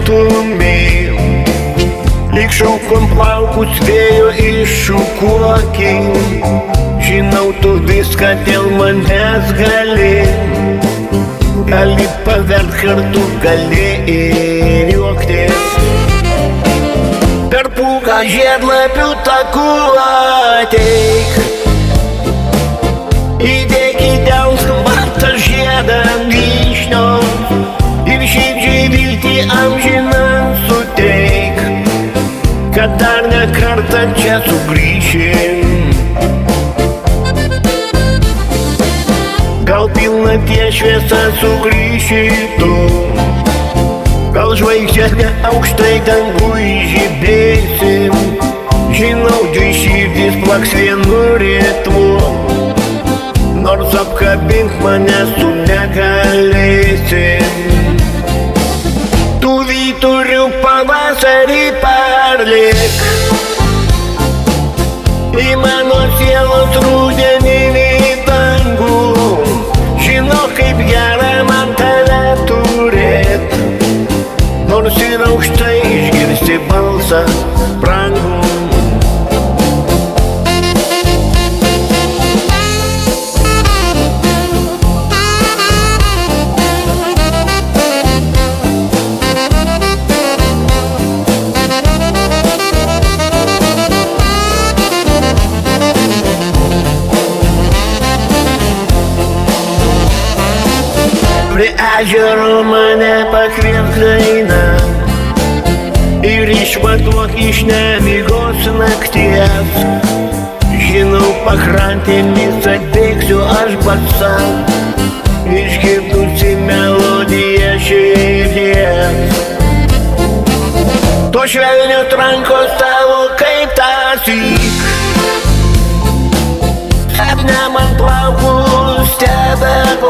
galėtumei. Lyg šaukom plaukus vėjo iššukuokiai. Žinau, tu viską dėl manęs gali. Gali pavert kartu, gali ir juoktis. Per pūką žiedlapių takų ateik. Įdėk į delną baltą žiedą vyšnios ir širdžiai viltį amžiną suteik, kad dar ne kartą čia sugrįšim. Gal pilnaties šviesa sugrįši tu, gal žvaigždė aukštai dangui žibėsim. Žinau, dvi širdys plaks vienu ritmu, nors apkabink mane tu negalėsim. Tu vyturių pavasarį parlik į mano sielos rudeninį dangų. Žinau, kaip gera man tave turėt, nors ir aukštai išgirsti balsą brangų. Prie ežero mane pakvies daina ir išvaduok iš nemigos nakties. Žinau, pakrantėmis atbėgsiu aš pats sau, išgirdusi melodiją širdies. To švelnios rankos tavo kaip tąsyk sapne man plaukus stebėk